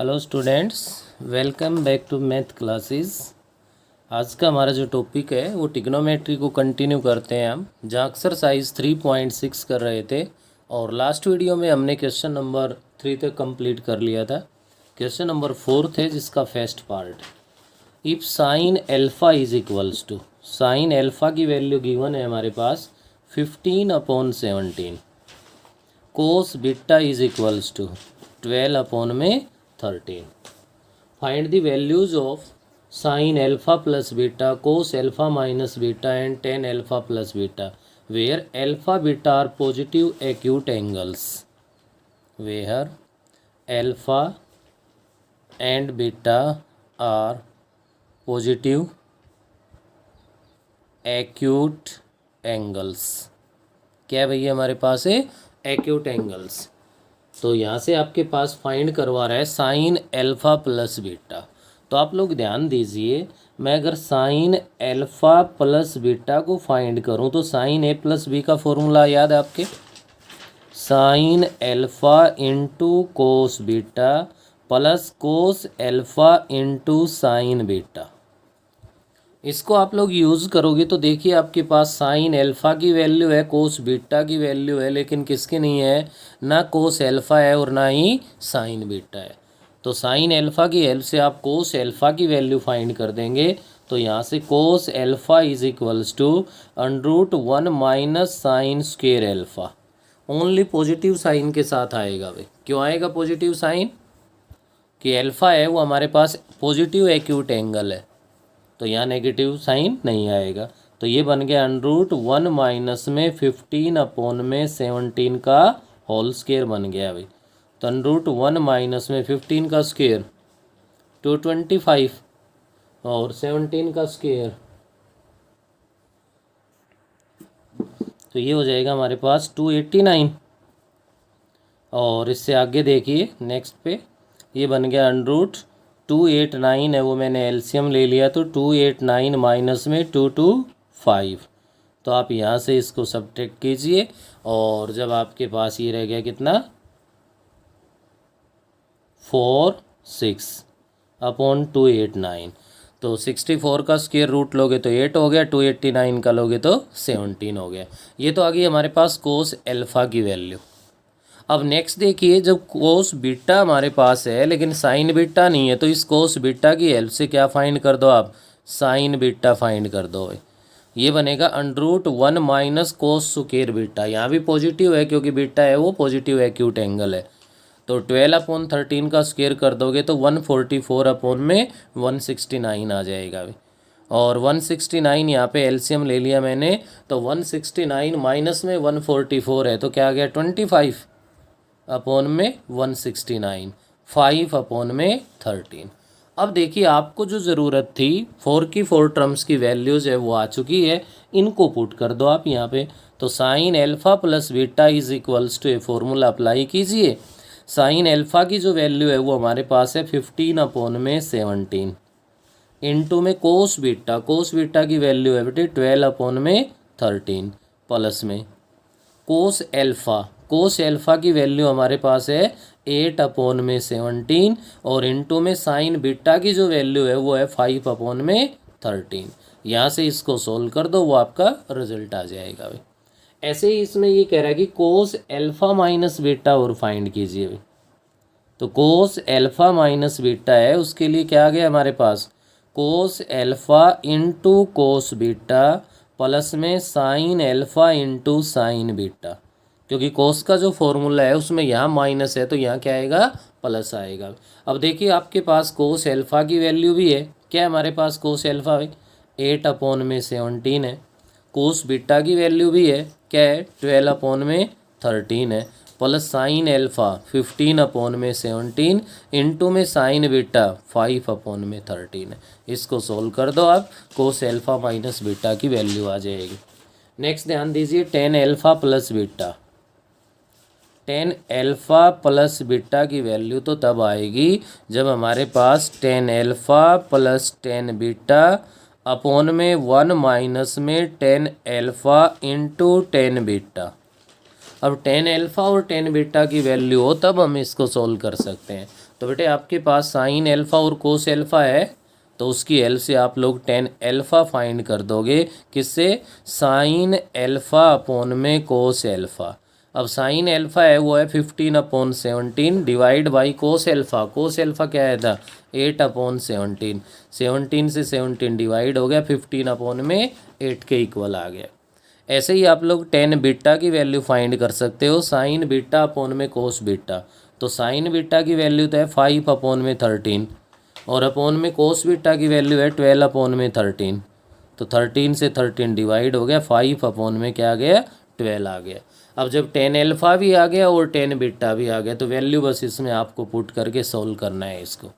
Hello students, welcome back to math classes. आज का हमारा जो टॉपिक है वो ट्रिग्नोमेट्री को कंटिन्यू करते हैं हम, जहाँ एक्सरसाइज 3.6 कर रहे थे और लास्ट वीडियो में हमने क्वेश्चन नंबर 3 तक कंप्लीट कर लिया था। क्वेश्चन नंबर 4 थे जिसका first part, if sine alpha is equals to, sine alpha की वैल्यू गिवन है हमारे पास 15/17, cos beta is equals to 12/13। Find the values of sine alpha plus beta, cos alpha minus beta and tan alpha plus beta where alpha beta are positive acute angles, where alpha and beta are positive acute angles. क्या भैया हमारे पास है acute angles. तो यहाँ से आपके पास find करवा रहा है साइन एल्फ़ा प्लस बीटा। तो आप लोग ध्यान दीजिए, मैं अगर साइन एल्फ़ा प्लस बीटा को फाइंड करूँ तो साइन ए प्लस बी का फॉर्मूला याद है आपके, sign alpha into cos beta plus cos alpha into sine beta. इसको आप लोग यूज़ करोगे तो देखिए आपके पास साइन एल्फ़ा की वैल्यू है, कोस बीटा की वैल्यू है, लेकिन किसकी नहीं है, ना कोस एल्फ़ा है और ना ही साइन बीटा है। तो साइन एल्फ़ा की हेल्प से आप कोस एल्फ़ा की वैल्यू फाइंड कर देंगे। तो यहाँ से cos alpha is equals to √1 minus sine square alpha. Only positive sine के साथ आएगा भाई। क्यों आएगा पॉजिटिव साइन? कि एल्फ़ा है वो हमारे पास पॉजिटिव एक्यूट एंगल है, तो यहाँ नेगेटिव साइन नहीं आएगा। तो ये बन गया √1 माइनस में 15/17 का होल स्क्वायर बन गया भाई। तो √1 माइनस में 15 का स्क्वायर 225 और 17 का स्क्वायर, तो ये हो जाएगा हमारे पास 289। और इससे आगे देखिए नेक्स्ट पे, ये बन गया √289 है, वो मैंने एलसीएम ले लिया तो 289 माइनस में 225। तो आप यहाँ से इसको सब्ट्रैक्ट कीजिए और जब आपके पास ये रह गया कितना 46/289, तो 64 का स्क्वायर रूट लोगे तो 8 हो गया, 289 का लोगे तो 17 हो गया। ये तो आ गई हमारे पास कोस एल्फ़ा की वैल्यू। अब नेक्स्ट देखिए, जब कोस बीटा हमारे पास है लेकिन साइन बीटा नहीं है, तो इस कोस बीटा की हेल्प से क्या फाइंड कर दो आप, साइन बीटा फाइंड कर दो भाई। ये बनेगा √1 माइनस कोस स्क्वायर बीटा। यहाँ भी पॉजिटिव है क्योंकि बीटा है वो पॉजिटिव एक्यूट एंगल है। तो 12/13 का स्क्वायर कर दोगे तो 144/169 आ जाएगा भाई। और 169 यहाँ पे एलसीएम ले लिया मैंने, तो 169 माइनस में 144 है तो क्या आ गया 25/169, 5/13। अब देखिए आपको जो ज़रूरत थी 4 की 4 टर्म्स की वैल्यूज़ है वो आ चुकी है, इनको पुट कर दो आप यहाँ पे। तो sine alpha plus beta is equals to a formula apply कीजिए। साइन एल्फ़ा की जो वैल्यू है वो हमारे पास है 15/17 इंटू में कोस बीटा की वैल्यू है बेटे 12/13 प्लस में कोस एल्फ़ा की वैल्यू हमारे पास है 8/17 और इंटू में साइन बीटा की जो वैल्यू है वो है 5/13। यहाँ से इसको सोल्व कर दो, वो आपका रिजल्ट आ जाएगा भाई। ऐसे ही इसमें ये कह रहा है कि कोस एल्फ़ा माइनस बीटा और फाइंड कीजिए भाई। तो कोस एल्फ़ा माइनस बीटा है, उसके लिए क्या आ गया हमारे पास, cos alpha into cos beta plus में sine alpha into sine beta. क्योंकि कोस का जो फॉर्मूला है उसमें यहाँ माइनस है तो यहाँ क्या आएगा, प्लस आएगा। अब देखिए आपके पास कोस एल्फ़ा की वैल्यू भी है, क्या है हमारे पास कोस एल्फ़ा है 8/17 है। कोस बीटा की वैल्यू भी है, क्या है 12/13 है, प्लस साइन एल्फ़ा 15/17 इंटू में साइन बीटा 5/13 है। इसको सोल्व कर दो आप, कोस एल्फ़ा माइनस बीटा की वैल्यू आ जाएगी। नेक्स्ट ध्यान दीजिए, tan alpha plus beta, tan alpha plus beta की वैल्यू तो तब आएगी जब हमारे पास tan alpha plus tan beta upon में 1 माइनस में tan alpha into tan beta. अब टेन एल्फ़ा और टेन बीटा की वैल्यू हो तब हम इसको सोल्व कर सकते हैं। तो बेटे आपके पास साइन एल्फ़ा और कोस एल्फ़ा है, तो उसकी हेल्प से आप लोग टेन एल्फ़ा फाइंड कर दोगे। किससे? साइन एल्फ़ा अपॉन में कोस एल्फ़ा। अब साइन एल्फ़ा है वो है 15/17 divide by cos alpha. Cos alpha क्या है था? 8/17। 17 से 17 डिवाइड हो गया, 15/8 के इक्वल आ गया। ऐसे ही आप लोग टेन बीटा की वैल्यू फाइंड कर सकते हो, साइन बीटा अपॉन में कोस बीटा। तो साइन बीटा की वैल्यू तो है 5/13 और अपॉन में कोस बीटा की वैल्यू है 12/13। तो 13 से 13 डिवाइड हो गया, 5 अपॉन में क्या आ गया? 12 आ गया। अब जब टेन एल्फ़ा भी आ गया और टेन बीटा भी आ गया, तो वैल्यू बस इसमें आपको पुट करके सोल्व करना है इसको।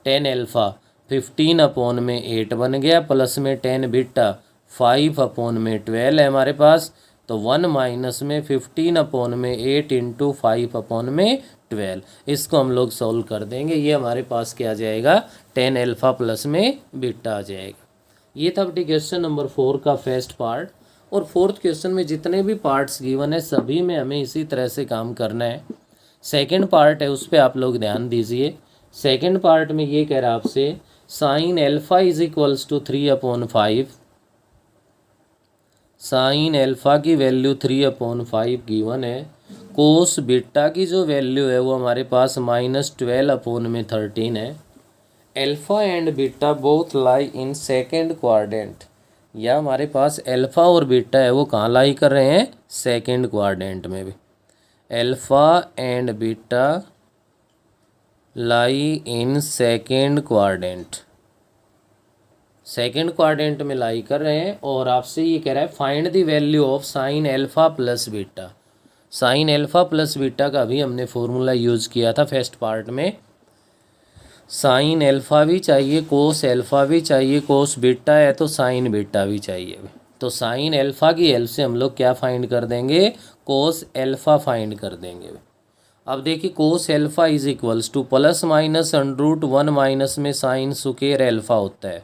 टेन एल्फ़ा 15/8 बन गया, प्लस में टेन बीटा 5/12 है हमारे पास। तो 1 माइनस में 15/8 इंटू 5/12, इसको हम लोग सोल्व कर देंगे। ये हमारे पास क्या आ जाएगा? टेन एल्फ़ा प्लस में बीटा आ जाएगा। ये था बेटे क्वेश्चन नंबर 4 का फर्स्ट पार्ट। और फोर्थ क्वेश्चन में जितने भी पार्ट्स गिवन है सभी में हमें इसी तरह से काम करना है। सेकंड पार्ट है उस पर आप लोग ध्यान दीजिए। सेकंड पार्ट में ये कह रहा है आपसे sine alpha is equals to 3/5। Sine alpha की वैल्यू 3/5 गिवन है। कोस बीटा की जो वैल्यू है वो हमारे पास -12/13 है। Alpha and beta both lie in second quadrant. या हमारे पास एल्फ़ा और बीटा है वो कहाँ लाई कर रहे हैं? सेकेंड क्वाड्रेंट में भी। Alpha and beta lie in second quadrant, second quadrant में लाई कर रहे हैं। और आपसे ये कह रहा है find the value of sine alpha plus beta. Sign alpha plus beta का भी हमने फॉर्मूला यूज़ किया था फर्स्ट पार्ट में। साइन एल्फ़ा भी चाहिए, कोस एल्फ़ा भी चाहिए, कोस बीटा है तो साइन बीटा भी चाहिए। तो साइन एल्फ़ा की हेल्प से हम लोग क्या फाइंड कर देंगे? कोस एल्फ़ा फाइंड कर देंगे। अब देखिए cos alpha is equals to plus minus √1 minus में साइन स्क्वायर एल्फ़ा होता है।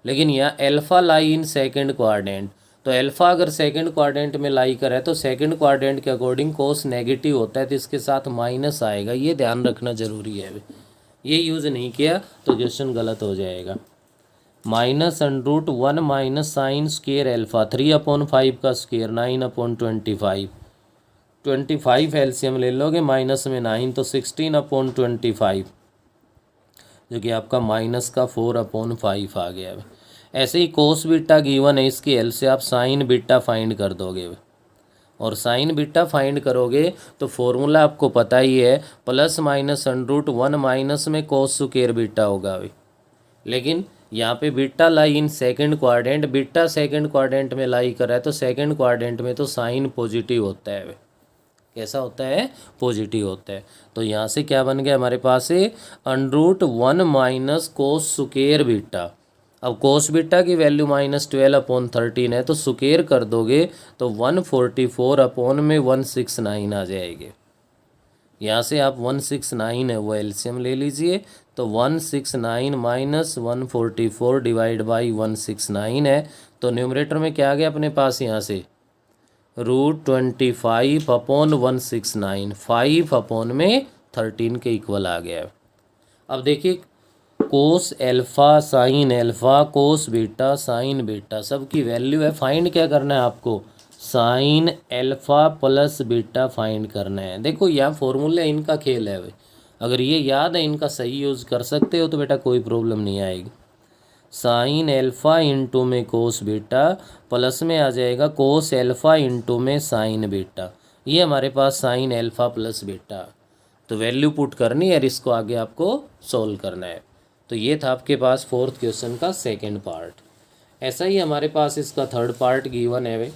लेकिन यहाँ alpha lie in second quadrant, तो एल्फ़ा अगर सेकेंड क्वाड्रेंट में लाई कर है तो सेकेंड क्वाड्रेंट के अकॉर्डिंग कोस नेगेटिव होता है, तो इसके साथ माइनस आएगा। ये ध्यान रखना जरूरी है। ये यूज़ नहीं किया तो क्वेश्चन गलत हो जाएगा। -√1 माइनस साइन स्क्वायर एल्फ़ा 3/5 का स्क्वायर 9/25। 25 एलसीएम ले लोगे, माइनस में 9 तो 16/25, जो कि आपका माइनस का 4/5 आ गया है। ऐसे ही कोस बीटा गिवन है, इसकी हेल्प से आप साइन बीटा फाइंड कर दोगे। और साइन बीटा फाइंड करोगे तो फॉर्मूला आपको पता ही है, प्लस माइनस √1 माइनस में कोस स्क्वायर बीटा होगा। लेकिन यहाँ पे beta lie in second quadrant, beta second quadrant में लाई कर रहा है, तो सेकंड क्वाड्रेंट में तो साइन पॉजिटिव होता है। कैसा होता है? पॉजिटिव होता है। तो यहाँ से क्या बन गया हमारे पास है? √1 माइनस कोस स्क्वायर बीटा। अब कोस बीटा की वैल्यू -12/13 है, तो स्क्वायर कर दोगे तो 144/169 आ जाएगी। यहाँ से आप 169 है वो एलसीएम ले लीजिए, तो 169 माइनस 144 डिवाइड बाई 169 है। तो न्यूमरेटर में क्या आ गया अपने पास? यहाँ से √25/169, 5/13 के इक्वल आ गया। अब देखिए cos alpha sine alpha cos beta sine beta सबकी वैल्यू है। फाइंड क्या करना है आपको? Sine alpha plus beta find करना है। देखो यह फॉर्मूले इनका खेल है भाई, अगर ये याद है इनका सही यूज़ कर सकते हो तो बेटा कोई प्रॉब्लम नहीं आएगी। साइन एल्फ़ा इंटू में कोस बीटा प्लस में आ जाएगा कोस एल्फ़ा इंटू में साइन बीटा। ये हमारे पास साइन एल्फ़ा प्लस बीटा, तो वैल्यू पुट करनी है और इसको आगे आपको सोल्व करना है। तो ये था आपके पास फोर्थ क्वेश्चन का सेकंड पार्ट। ऐसा ही हमारे पास इसका थर्ड पार्ट गिवन है भाई।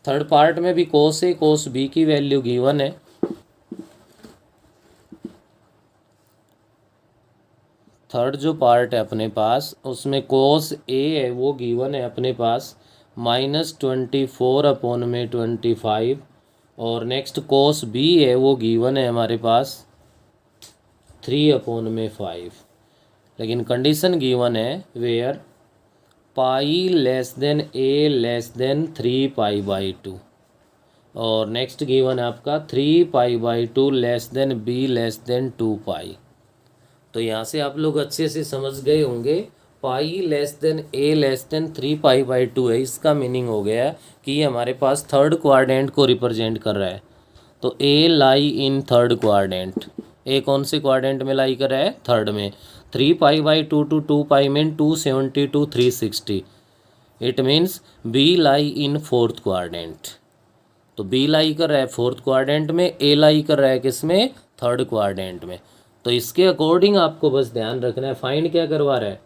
थर्ड पार्ट में भी कोस ए कोस बी की वैल्यू गिवन है। थर्ड जो पार्ट है अपने पास उसमें कोस ए है वो गिवन है अपने पास -24/25। और नेक्स्ट कोस बी है वो गिवन है हमारे पास 3/5। लेकिन कंडीशन गिवन है where pi less than A less than 3π/2। और नेक्स्ट गिवन है आपका 3π/2 less than B less than 2π। तो यहाँ से आप लोग अच्छे से समझ गए होंगे पाई less than A less then 3 पाई/2 है। इसका मीनिंग हो गया कि ये हमारे पास थर्ड क्वाड्रेंट को रिप्रेजेंट कर रहा है। तो ए लाई इन थर्ड क्वाड्रेंट। ए कौन से क्वाड्रेंट में लाई कर रहा है? थर्ड में। 3 पाई/2 to 2 pi mean 270 to 360। It means B lie in fourth quadrant. तो बी लाई कर रहा है फोर्थ क्वाड्रेंट में, ए लाई कर रहा है किस में? थर्ड क्वाड्रेंट में। तो इसके अकॉर्डिंग आपको बस ध्यान रखना है, फाइंड क्या करवा रहा है?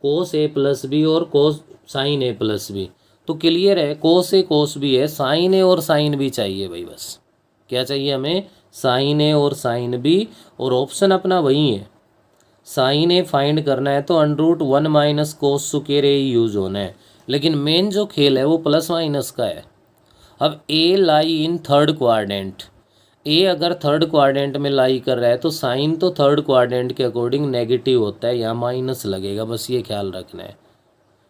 कोस ए प्लस बी और कोस साइन ए प्लस बी। तो क्लियर है, कोस ए कोस बी है, साइन ए और साइन बी चाहिए भाई। बस क्या चाहिए हमें? साइन ए और साइन बी। और ऑप्शन अपना वही है, साइन ए फाइंड करना है तो √1 माइनस कोस स्क्वायर ए यूज होना है। लेकिन मेन जो खेल है वो प्लस माइनस का है। अब ए लाई इन थर्ड क्वाड्रेंट, ए अगर थर्ड क्वाड्रेंट में लाई कर रहा है तो साइन तो थर्ड क्वाड्रेंट के अकॉर्डिंग नेगेटिव होता है, यहाँ माइनस लगेगा। बस ये ख्याल रखना है,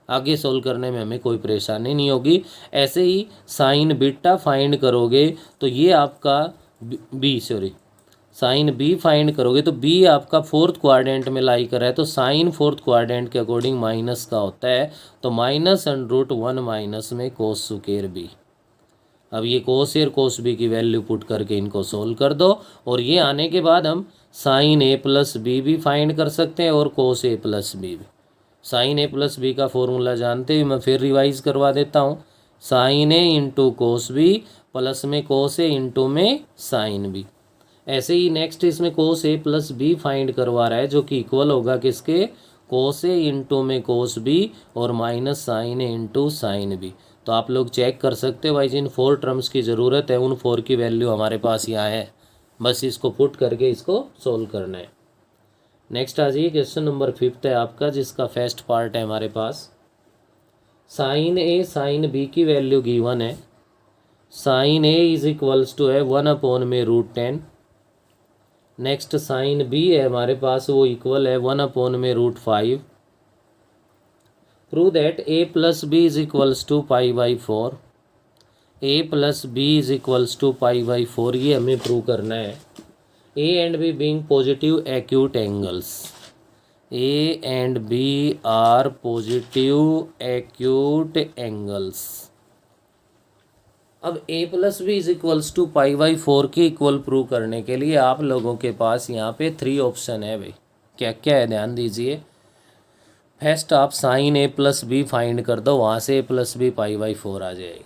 आगे सोल्व करने में हमें कोई परेशानी नहीं होगी। ऐसे ही साइन बीटा फाइंड करोगे तो ये आपका साइन बी फाइंड करोगे तो बी आपका फोर्थ क्वाड्रेंट में लाई कर रहा है, तो साइन फोर्थ क्वाड्रेंट के अकॉर्डिंग माइनस का होता है। तो -√1 माइनस में कोस स्क्वायर बी। अब ये कोस ए और कोस बी की वैल्यू पुट करके इनको सोल्व कर दो। और ये आने के बाद हम साइन ए प्लस बी भी फाइंड कर सकते हैं और कोस ए प्लस बी भी। साइन ए प्लस बी का फॉर्मूला जानते हुए मैं फिर रिवाइज करवा देता हूँ। Sign A into cos B plus में कोस ए इंटू में साइन बी। ऐसे ही नेक्स्ट इसमें कोस ए प्लस बी फाइंड करवा रहा है, जो कि इक्वल होगा किसके? कोस ए इंटू में कोस बी और minus sign A into sine B. तो आप लोग चेक कर सकते हो भाई, जिन 4 टर्म्स की ज़रूरत है उन 4 की वैल्यू हमारे पास यहाँ है। बस इसको पुट करके इसको सोल्व करना है। नेक्स्ट आ जाइए, क्वेश्चन नंबर 5 है आपका, जिसका फर्स्ट पार्ट है हमारे पास। साइन ए साइन बी की वैल्यू गिवन है। Sine A is equals to है 1 में √10। नेक्स्ट साइन बी है हमारे पास, वो इक्वल है 1 में √5। Prove that A plus B is equals to π/4। A plus B is equals to π/4, ये हमें प्रूव करना है। A and B being positive acute angles. A and B are positive acute angles. अब A plus B is equals to π/4 के equal prove करने के लिए आप लोगों के पास यहाँ पे 3 ऑप्शन है भाई। क्या क्या है ध्यान दीजिए। फर्स्ट आप sign A plus B find कर दो, वहाँ से ए प्लस बी π/4 आ जाएगा।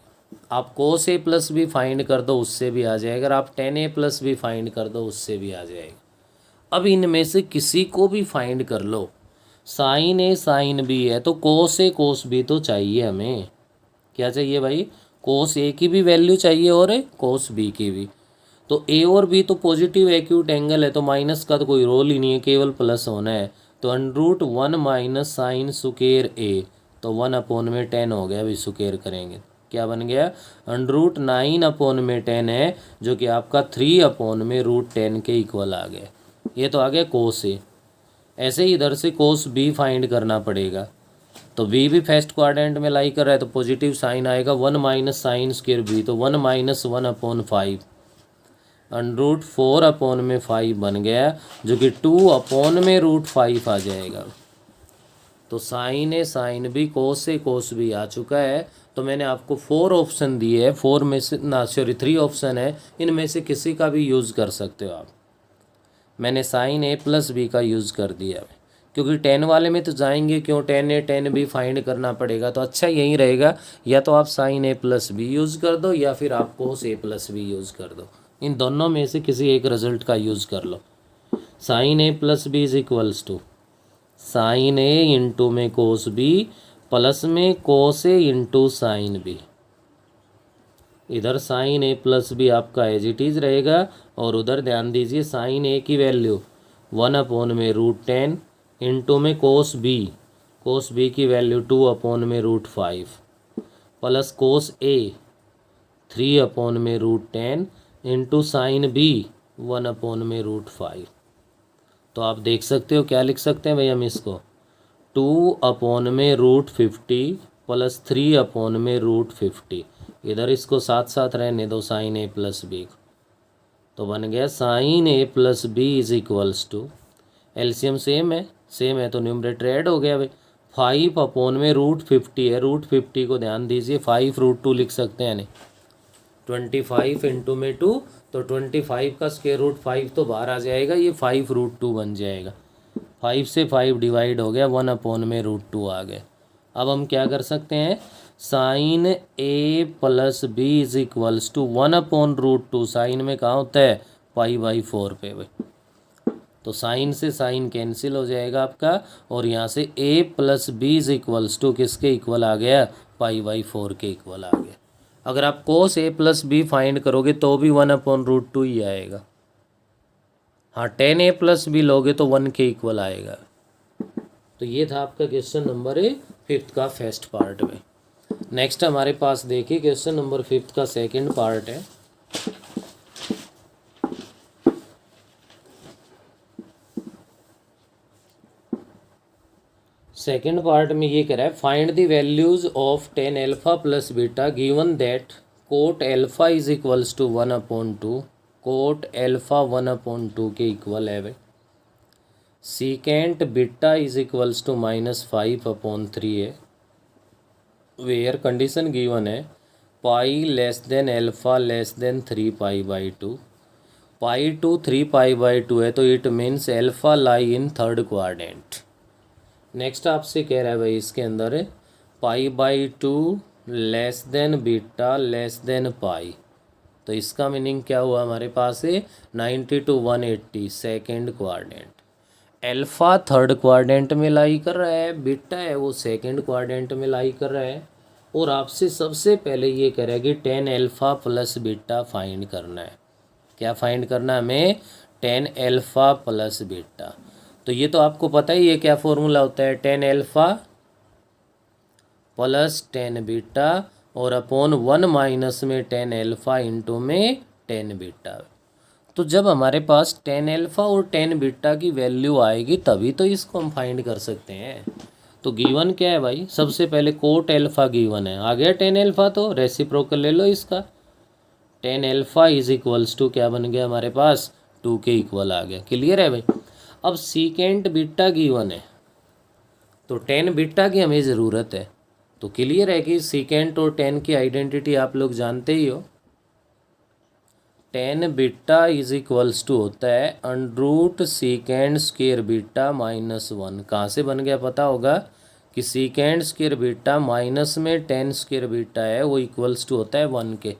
आप कोस ए प्लस बी फाइंड कर दो, उससे भी आ जाएगा। अगर आप tan ए प्लस बी फाइंड कर दो, उससे भी आ जाएगा। अब इनमें से किसी को भी फाइंड कर लो। साइन ए साइन बी है तो कोस ए कोस बी तो चाहिए हमें। क्या चाहिए भाई? कोस ए की भी वैल्यू चाहिए और कोस बी की भी। तो ए और बी तो पॉजिटिव एक्यूट एंगल है, तो माइनस का तो कोई रोल ही नहीं है, केवल प्लस होना है। तो √1 माइनस साइन स्क्वायर ए, तो 1/10 हो गया। अभी स्क्वायर करेंगे क्या बन गया? √9/10 है, जो कि आपका 3/√10 के इक्वल आ गया। ये तो आ गया कोस ए। ऐसे ही इधर से कोस बी फाइंड करना पड़ेगा। तो बी भी फर्स्ट क्वाड्रेंट में लाई कर रहा है, तो पॉजिटिव साइन आएगा 1 माइनस साइन स्क्वायर बी, तो 1 माइनस 1/5 √4/5 बन गया, जो कि 2/√5 आ जाएगा। तो sign A sine B cos A cos B आ चुका है। तो मैंने आपको 4 ऑप्शन दिए हैं, 4 में से 3 ऑप्शन है, इनमें से किसी का भी यूज़ कर सकते हो आप। मैंने साइन ए प्लस बी का यूज़ कर दिया है, क्योंकि 10 वाले में तो जाएंगे क्यों, tan ए tan बी फाइंड करना पड़ेगा। तो अच्छा यही रहेगा, या तो आप sign A plus B use कर दो या फिर आप कोस ए प्लस बी यूज़ कर दो। इन दोनों में से किसी एक रिजल्ट का यूज़ कर लो। Sine A plus B is equals to sine A into में कोस बी प्लस में cos A into sine B. इधर साइन ए प्लस बी आपका एज इट इज़ रहेगा, और उधर ध्यान दीजिए साइन ए की वैल्यू 1/√10 इंटू में कोस बी की वैल्यू 2/√5 प्लस कोस ए 3/√10 इंटू साइन बी 1/√5। तो आप देख सकते हो क्या लिख सकते हैं भाई हम इसको, 2/√50 प्लस 3/√50। इधर इसको साथ साथ रहने दो साइन ए प्लस बी। तो बन गया sine A plus B is equals to LCM same है तो न्यूमरेटर ऐड हो गया भाई। 5 अपॉन में √50 है, √50 को ध्यान दीजिए 5√2 लिख सकते हैं नहीं, 25 इंटू में 2 तो 25 का स्क्वायर रूट 5 तो बाहर आ जाएगा, ये 5√2 बन जाएगा। 5 से 5 डिवाइड हो गया, 1 अपॉन में √2 आ गया। अब हम क्या कर सकते हैं, sine A plus B is equals to 1 upon √2, sine में कहाँ होता है π/4 पे भाई, तो साइन से साइन कैंसिल हो जाएगा आपका, और यहाँ से A plus B is equals to किसके इक्वल आ गया, π/4 के इक्वल आ गया। अगर आप cos A plus B find करोगे तो भी 1 अपॉन √2 ही आएगा। हाँ, tan A प्लस B लोगे तो 1 के इक्वल आएगा। तो ये था आपका क्वेश्चन नंबर 5 का फर्स्ट पार्ट में। नेक्स्ट हमारे पास देखिए क्वेश्चन नंबर 5 का सेकंड पार्ट है। सेकंड पार्ट में ये कह रहा है find the values of tan alpha plus beta given that cot alpha is equals to 1/2, cot alpha 1/2 के इक्वल है भाई। Secant beta is equals to -5/3 है, वेयर कंडीशन गिवन है pi less than alpha less than 3π/2, pi to 3π/2 है तो it means alpha lie in third quadrant. Next आपसे कह रहा है भाई इसके अंदर π/2 less than beta less than pi, तो इसका मीनिंग क्या हुआ हमारे पास 90 to 180 second quadrant. Alpha third quadrant में लाई कर रहा है, बीटा है वो सेकेंड क्वाड्रेंट में लाई कर रहा है, और आपसे सबसे पहले ये कह रहा है कि tan alpha plus beta find करना है। क्या फाइंड करना है हमें, tan अल्फा प्लस बीटा। तो ये तो आपको पता ही है क्या फॉर्मूला होता है, tan alpha plus tan beta और अपॉन 1 माइनस में tan अल्फा इंटू में tan बीटा। तो जब हमारे पास tan अल्फा और tan बीटा की वैल्यू आएगी तभी तो इसको हम फाइंड कर सकते हैं। तो गिवन क्या है भाई, सबसे पहले कोट अल्फा गिवन है, आ गया tan अल्फा तो रेसिप्रोकल ले लो इसका, tan alpha is equals to क्या बन गया हमारे पास 2 के इक्वल आ गया। क्लियर है भाई। अब सीकेंट बीटा गिवन है तो tan बीटा की हमें ज़रूरत है, तो क्लियर है कि सीकेंट और tan की आइडेंटिटी आप लोग जानते ही हो। tan beta is equals to होता है अंडरूट सीकेंड स्क्वायर बीटा -1। कहाँ से बन गया पता होगा कि सीकेंड स्क्वायर बीटा माइनस में tan स्क्वायर बीटा है वो इक्वल्स टू होता है 1 के।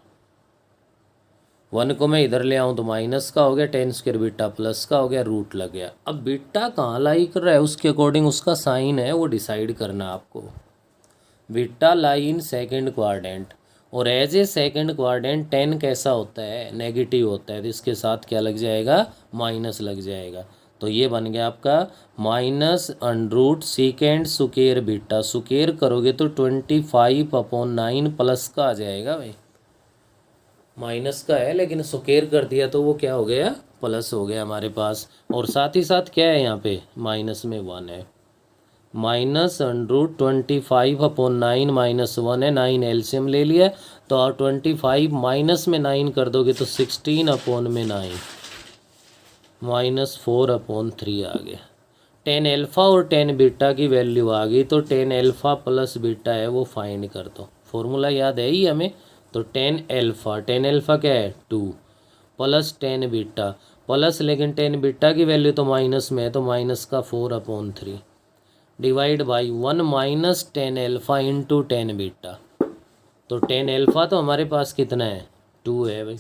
1 को मैं इधर ले आऊँ तो माइनस का हो गया, tan स्क्वायर बीटा प्लस का हो गया, रूट लग गया। अब बीटा कहाँ लाई कर रहा है उसके अकॉर्डिंग उसका साइन है वो डिसाइड करना आपको। Beta lie in second quadrant, और as a second quadrant tan कैसा होता है, नेगेटिव होता है, तो इसके साथ क्या लग जाएगा, माइनस लग जाएगा। तो ये बन गया आपका minus under root secant square beta, square करोगे तो 25/9 प्लस का आ जाएगा भाई, माइनस का है लेकिन स्क्वायर कर दिया तो वो क्या हो गया, प्लस हो गया हमारे पास। और साथ ही साथ क्या है यहाँ पे माइनस में 1 है, माइनस अंडरूट 25/9 -1 है, 9 एलसीएम ले लिया तो और 25 माइनस में 9 कर दोगे तो 16/9 -4/3 आ गया। tan अल्फा और tan बीटा की वैल्यू आ गई तो tan अल्फा प्लस बीटा है वो फाइंड कर दो, फॉर्मूला याद है ही हमें। तो tan अल्फा क्या है 2 प्लस tan बीटा प्लस, लेकिन tan बीटा की वैल्यू तो माइनस में है तो माइनस का 4/3 divide by 1 minus tan alpha into tan beta. तो tan अल्फा तो हमारे पास कितना है 2 है भाई,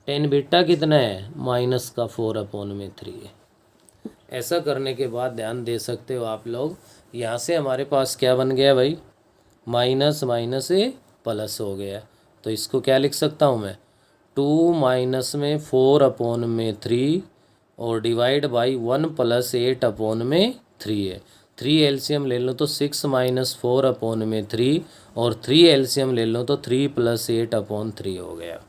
tan बीटा कितना है माइनस का 4/3 है। ऐसा करने के बाद ध्यान दे सकते हो आप लोग, यहाँ से हमारे पास क्या बन गया भाई, माइनस माइनस प्लस हो गया। तो इसको क्या लिख सकता हूँ मैं 2 माइनस में 4/3 और डिवाइड बाई 1 प्लस 8/3 है। 3 एलसीएम ले लो तो 6 - 4/3 और 3 एलसीएम ले लो तो 3 + 8/3 हो गया।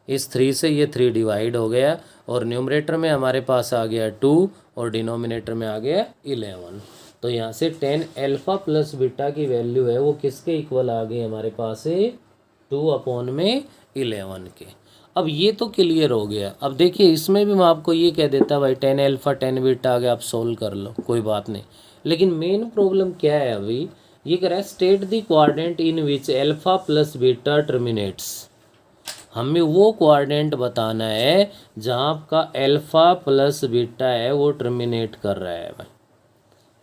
इस 3 से ये 3 डिवाइड हो गया और न्यूमरेटर में हमारे पास आ गया 2 और डिनोमिनेटर में आ गया 11। तो यहाँ से tan अल्फा प्लस बीटा की वैल्यू है वो किसके इक्वल आ गई हमारे पास 2/11 के। अब ये तो क्लियर हो गया। अब देखिए इसमें भी मैं आपको ये कह देता भाई 10 अल्फ़ा 10 बीटा आ गया, आप सोल्व कर लो, कोई बात नहीं। लेकिन मेन प्रॉब्लम क्या है अभी, ये कह रहा है state the coordinate in which alpha plus beta terminates. हमें वो कोऑर्डिनेट बताना है जहाँ आपका अल्फ़ा प्लस बीटा है वो टर्मिनेट कर रहा है भाई।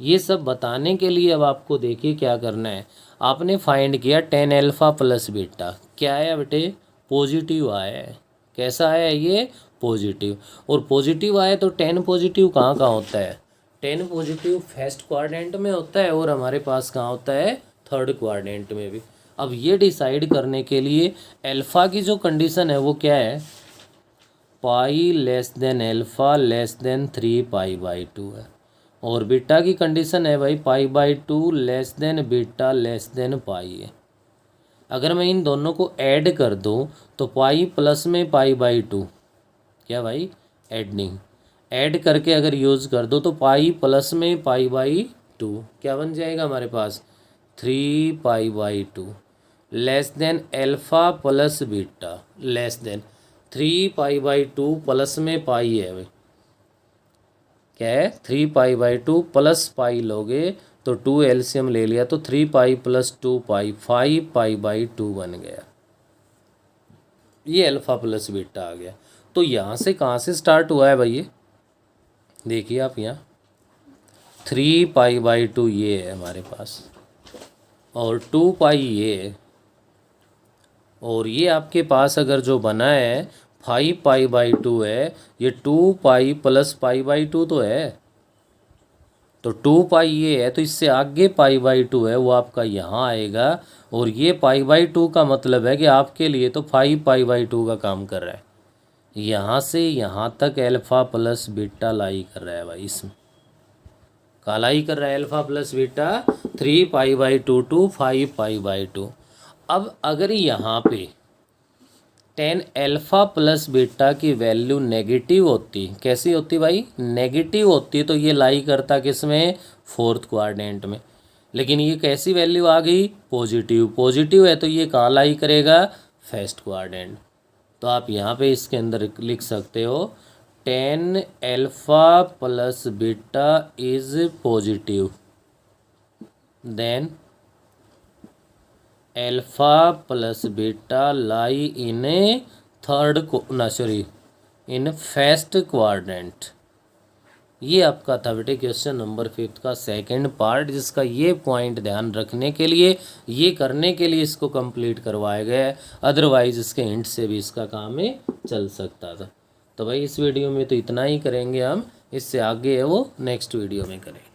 ये सब बताने के लिए अब आपको देखिए क्या करना है। आपने फाइंड किया 10 अल्फ़ा प्लस बीटा, क्या आया बेटे, पॉजिटिव आया है। कैसा आया है ये, पॉजिटिव। और पॉजिटिव आया तो 10 पॉजिटिव कहाँ कहाँ होता है, 10 पॉजिटिव फर्स्ट क्वाड्रेंट में होता है और हमारे पास कहाँ होता है, थर्ड क्वाड्रेंट में भी। अब ये डिसाइड करने के लिए अल्फ़ा की जो कंडीशन है वो क्या है, pi less than alpha less than 3π/2 है। और बीटा की कंडीशन है भाई π/2 less than beta less than pi है। अगर मैं इन दोनों को ऐड कर दूं तो पाई प्लस में π/2, क्या भाई, एडिंग, ऐड करके अगर यूज़ कर दो तो पाई प्लस में π/2 क्या बन जाएगा हमारे पास, 3π/2 less than alpha plus beta less than 3π/2 plus में पाई है भाई, क्या है, 3π/2 प्लस पाई लोगे तो 2 एलसीएम ले लिया तो 3π + 2π 5π/2 बन गया। ये अल्फ़ा प्लस बीटा आ गया। तो यहाँ से कहाँ से स्टार्ट हुआ है भाई, ये देखिए आप यहाँ 3π/2 ये है हमारे पास और 2π ये है, और ये आपके पास अगर जो बना है 5π/2 है, ये 2π + π/2 तो है, तो 2π ये है तो इससे आगे π/2 है वो आपका यहाँ आएगा। और ये π/2 का मतलब है कि आपके लिए तो 5π/2 का काम कर रहा है। यहाँ से यहाँ तक अल्फ़ा प्लस बीटा लाई कर रहा है भाई, इसमें का लाई कर रहा है, अल्फ़ा प्लस बीटा 3π/2 to 5π/2। अब अगर यहाँ पे 10 अल्फ़ा प्लस बीटा की वैल्यू नेगेटिव होती, कैसी होती भाई, नेगेटिव होती, तो ये लाई करता किस में, फोर्थ क्वाड्रेंट में। लेकिन ये कैसी वैल्यू आ गई, पॉजिटिव, पॉजिटिव है तो ये कहाँ लाई करेगा, फर्स्ट क्वाड्रेंट। तो आप यहाँ पे इसके अंदर लिख सकते हो 10 alpha plus beta is positive, then alpha plus beta lie in third in first quadrant. ये आपका था बेटे क्वेश्चन नंबर 5 का सेकंड पार्ट, जिसका ये पॉइंट ध्यान रखने के लिए, ये करने के लिए इसको कंप्लीट करवाया गया है। अदरवाइज इसके हिंट से भी इसका काम है चल सकता था। तो भाई इस वीडियो में तो इतना ही करेंगे हम, इससे आगे है वो नेक्स्ट वीडियो में करेंगे।